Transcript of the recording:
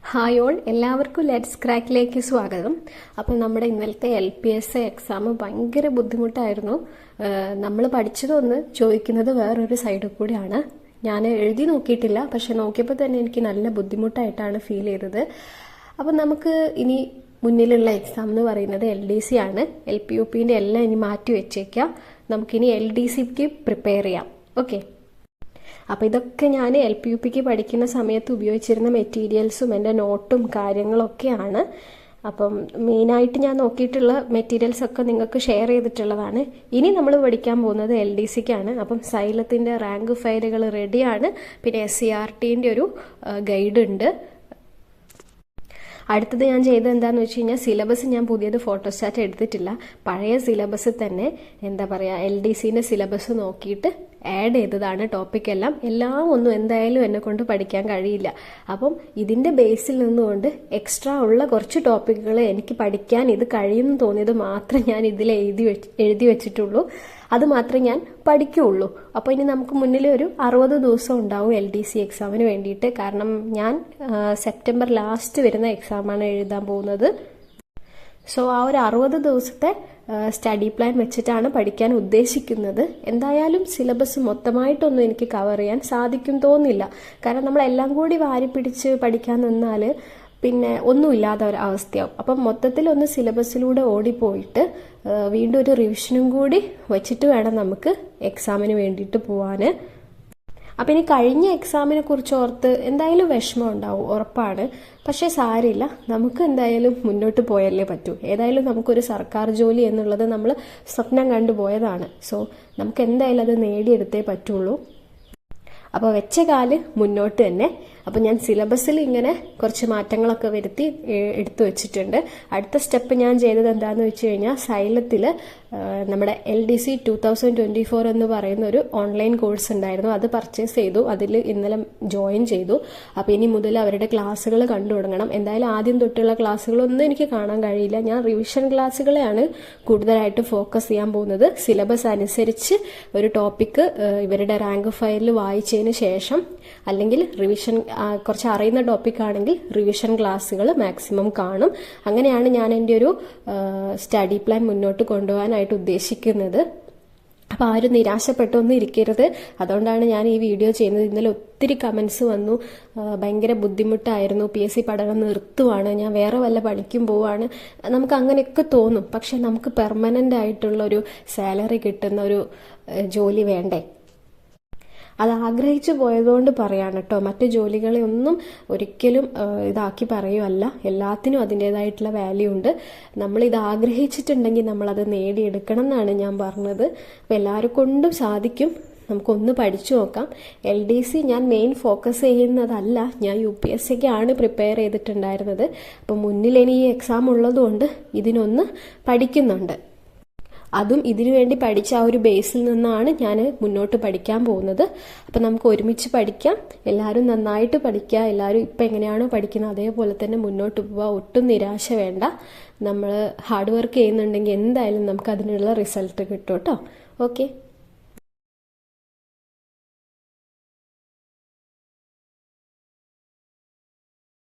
Hi all, എല്ലാവർക്കും let's ക്രാക്കിലേക്ക് സ്വാഗതം. അപ്പോൾ നമ്മുടെ ഇന്നലത്തെ LPSA എക്സാം ഭയങ്കര ബുദ്ധിമുട്ടായിരുന്നു. നമ്മൾ പഠിച്ചതൊന്ന് ചോദിക്കുന്നത് വേറൊരു സൈഡിൽ കൂടിയാണ്. ഞാൻ എഴുതി നോക്കിയിട്ടില്ല, പക്ഷെ നോക്കിയപ്പോൾ തന്നെ എനിക്ക് നല്ല ബുദ്ധിമുട്ടായിട്ടാണ് ഫീൽ ചെയ്തത്. അപ്പം നമുക്ക് ഇനി മുന്നിലുള്ള എക്സാം എന്ന് പറയുന്നത് LDC ആണ്. LPUPൻ്റെ എല്ലാം ഇനി മാറ്റി വെച്ചേക്കാം. നമുക്കിനി LDCക്ക് പ്രിപ്പയർ ചെയ്യാം. ഓക്കെ, അപ്പോൾ ഇതൊക്കെ ഞാൻ LPUPക്ക് പഠിക്കുന്ന സമയത്ത് ഉപയോഗിച്ചിരുന്ന മെറ്റീരിയൽസും എൻ്റെ നോട്ടും കാര്യങ്ങളൊക്കെയാണ്. അപ്പം മെയിനായിട്ട് ഞാൻ നോക്കിയിട്ടുള്ള മെറ്റീരിയൽസൊക്കെ നിങ്ങൾക്ക് ഷെയർ ചെയ്തിട്ടുള്ളതാണ്. ഇനി നമ്മൾ പഠിക്കാൻ പോകുന്നത് LDCക്കാണ്. അപ്പം സൈലത്തിൻ്റെ റാങ്ക് ഫയലുകൾ റെഡിയാണ്. പിന്നെ SCRTൻ്റെ ഒരു ഗൈഡ് ഉണ്ട്. അടുത്തത് ഞാൻ ചെയ്തത് എന്താണെന്ന് വെച്ച് കഴിഞ്ഞാൽ, സിലബസ് ഞാൻ പുതിയത് ഫോട്ടോസ്റ്റാറ്റ് എടുത്തിട്ടില്ല. പഴയ സിലബസ് തന്നെ എന്താ പറയുക, LDCൻ്റെ സിലബസ് നോക്കിയിട്ട് ആഡ് ചെയ്തതാണ് ടോപ്പിക്കെല്ലാം. എല്ലാം ഒന്നും എന്തായാലും എന്നെ കൊണ്ട് പഠിക്കാൻ കഴിയില്ല. അപ്പം ഇതിൻ്റെ ബേസിൽ നിന്നുകൊണ്ട് എക്സ്ട്രാ ഉള്ള കുറച്ച് ടോപ്പിക്കുകൾ എനിക്ക് പഠിക്കാൻ ഇത് കഴിയുമെന്ന് തോന്നിയത് മാത്രം ഞാൻ ഇതിൽ എഴുതി വെച്ചിട്ടുള്ളൂ. അത് മാത്രമേ ഞാൻ പഠിക്കുകയുള്ളൂ. അപ്പോൾ ഇനി നമുക്ക് മുന്നിൽ ഒരു 60 ദിവസം ഉണ്ടാവും LDC എക്സാമിന് വേണ്ടിയിട്ട്. കാരണം ഞാൻ സെപ്റ്റംബർ ലാസ്റ്റ് വരുന്ന എക്സാമാണ് എഴുതാൻ പോകുന്നത്. സോ ആ ഒരു 60 ദിവസത്തെ സ്റ്റഡി പ്ലാൻ വെച്ചിട്ടാണ് പഠിക്കാൻ ഉദ്ദേശിക്കുന്നത്. എന്തായാലും സിലബസ് മൊത്തമായിട്ടൊന്നും എനിക്ക് കവർ ചെയ്യാൻ സാധിക്കും തോന്നില്ല. കാരണം നമ്മളെല്ലാം കൂടി വാരി പിടിച്ച് പഠിക്കാൻ നിന്നാൽ പിന്നെ ഒന്നുമില്ലാത്ത ഒരു അവസ്ഥയാവും. അപ്പം മൊത്തത്തിലൊന്ന് സിലബസിലൂടെ ഓടിപ്പോയിട്ട് വീണ്ടും ഒരു റിവിഷനും കൂടി വെച്ചിട്ട് വേണം നമുക്ക് എക്സാമിന് വേണ്ടിയിട്ട് പോവാൻ. അപ്പം ഇനി കഴിഞ്ഞ എക്സാമിനെ കുറിച്ച് ഓർത്ത് എന്തായാലും വിഷമം ഉണ്ടാവും, ഉറപ്പാണ്. പക്ഷേ സാരമില്ല, നമുക്ക് എന്തായാലും മുന്നോട്ട് പോയല്ലേ പറ്റൂ. ഏതായാലും നമുക്കൊരു സർക്കാർ ജോലി എന്നുള്ളത് നമ്മൾ സ്വപ്നം കണ്ടുപോയതാണ്. സോ നമുക്ക് എന്തായാലും അത് നേടിയെടുത്തേ പറ്റുള്ളൂ. അപ്പോൾ വെച്ച കാല് മുന്നോട്ട് തന്നെ. അപ്പോൾ ഞാൻ സിലബസിൽ ഇങ്ങനെ കുറച്ച് മാറ്റങ്ങളൊക്കെ വരുത്തി എടുത്തു വെച്ചിട്ടുണ്ട്. അടുത്ത സ്റ്റെപ്പ് ഞാൻ ചെയ്തത് എന്താണെന്ന് വെച്ച് കഴിഞ്ഞാൽ, സൈലത്തിൽ നമ്മുടെ LDC 2024 എന്ന് പറയുന്ന ഒരു ഓൺലൈൻ കോഴ്സ് ഉണ്ടായിരുന്നു. അത് പർച്ചേസ് ചെയ്തു. അതിൽ ഇന്നലെ ജോയിൻ ചെയ്തു. അപ്പോൾ ഇനി മുതൽ അവരുടെ ക്ലാസ്സുകൾ കണ്ടു തുടങ്ങണം. എന്തായാലും ആദ്യം തൊട്ടുള്ള ക്ലാസ്സുകളൊന്നും എനിക്ക് കാണാൻ കഴിയില്ല. ഞാൻ റിവിഷൻ ക്ലാസ്സുകളെയാണ് കൂടുതലായിട്ട് ഫോക്കസ് ചെയ്യാൻ പോകുന്നത്. സിലബസ് അനുസരിച്ച് ഒരു ടോപ്പിക്ക് ഇവരുടെ റാങ്ക് ഫയലിൽ വായിച്ചതിന് ശേഷം, അല്ലെങ്കിൽ റിവിഷൻ കുറച്ച് അറിയുന്ന ടോപ്പിക്കാണെങ്കിൽ റിവിഷൻ ക്ലാസ്സുകൾ മാക്സിമം കാണും. അങ്ങനെയാണ് ഞാൻ എൻ്റെ ഒരു സ്റ്റഡി പ്ലാൻ മുന്നോട്ട് കൊണ്ടുപോകാനായിട്ട് ഉദ്ദേശിക്കുന്നത്. അപ്പോൾ ആരും നിരാശപ്പെട്ടൊന്നും ഇരിക്കരുത്. അതുകൊണ്ടാണ് ഞാൻ ഈ വീഡിയോ ചെയ്യുന്നത്. ഇന്നലെ ഒത്തിരി കമൻസ് വന്നു, ഭയങ്കര ബുദ്ധിമുട്ടായിരുന്നു, PSC പഠനം നിർത്തുവാണ്, ഞാൻ വേറെ വല്ല പണിക്കും പോവാണ്. നമുക്ക് അങ്ങനെയൊക്കെ തോന്നും. പക്ഷെ നമുക്ക് പെർമനൻ്റ് ആയിട്ടുള്ളൊരു സാലറി കിട്ടുന്ന ഒരു ജോലി വേണ്ടേ? അത് ആഗ്രഹിച്ചു പോയതുകൊണ്ട് പറയാണ് കേട്ടോ. മറ്റു ജോലികളെ ഒന്നും ഒരിക്കലും ഇതാക്കി പറയുമല്ല. എല്ലാത്തിനും അതിൻ്റെതായിട്ടുള്ള വാല്യൂ ഉണ്ട്. നമ്മളിത് ആഗ്രഹിച്ചിട്ടുണ്ടെങ്കിൽ നമ്മളത് നേടിയെടുക്കണം എന്നാണ് ഞാൻ പറഞ്ഞത്. അപ്പോൾ എല്ലാവരും കൊണ്ടും സാധിക്കും. നമുക്കൊന്ന് പഠിച്ചു നോക്കാം. LDC ഞാൻ മെയിൻ ഫോക്കസ് ചെയ്യുന്നതല്ല, ഞാൻ UPSCക്കാണ് പ്രിപ്പയർ ചെയ്തിട്ടുണ്ടായിരുന്നത്. അപ്പോൾ മുന്നിൽ ഇനി ഈ എക്സാം ഉള്ളതുകൊണ്ട് ഇതിനൊന്ന് പഠിക്കുന്നുണ്ട്. അതും ഇതിനു വേണ്ടി പഠിച്ച ആ ഒരു ബേസിൽ നിന്നാണ് ഞാൻ മുന്നോട്ട് പഠിക്കാൻ പോകുന്നത്. അപ്പം നമുക്ക് ഒരുമിച്ച് പഠിക്കാം. എല്ലാവരും നന്നായിട്ട് പഠിക്കുക. എല്ലാവരും ഇപ്പം എങ്ങനെയാണോ പഠിക്കുന്നത് അതേപോലെ തന്നെ മുന്നോട്ട് പോവുക. ഒട്ടും നിരാശ വേണ്ട. നമ്മൾ ഹാർഡ് വർക്ക് ചെയ്യുന്നുണ്ടെങ്കിൽ എന്തായാലും നമുക്ക് അതിനുള്ള റിസൾട്ട് കിട്ടും കേട്ടോ. ഓക്കെ.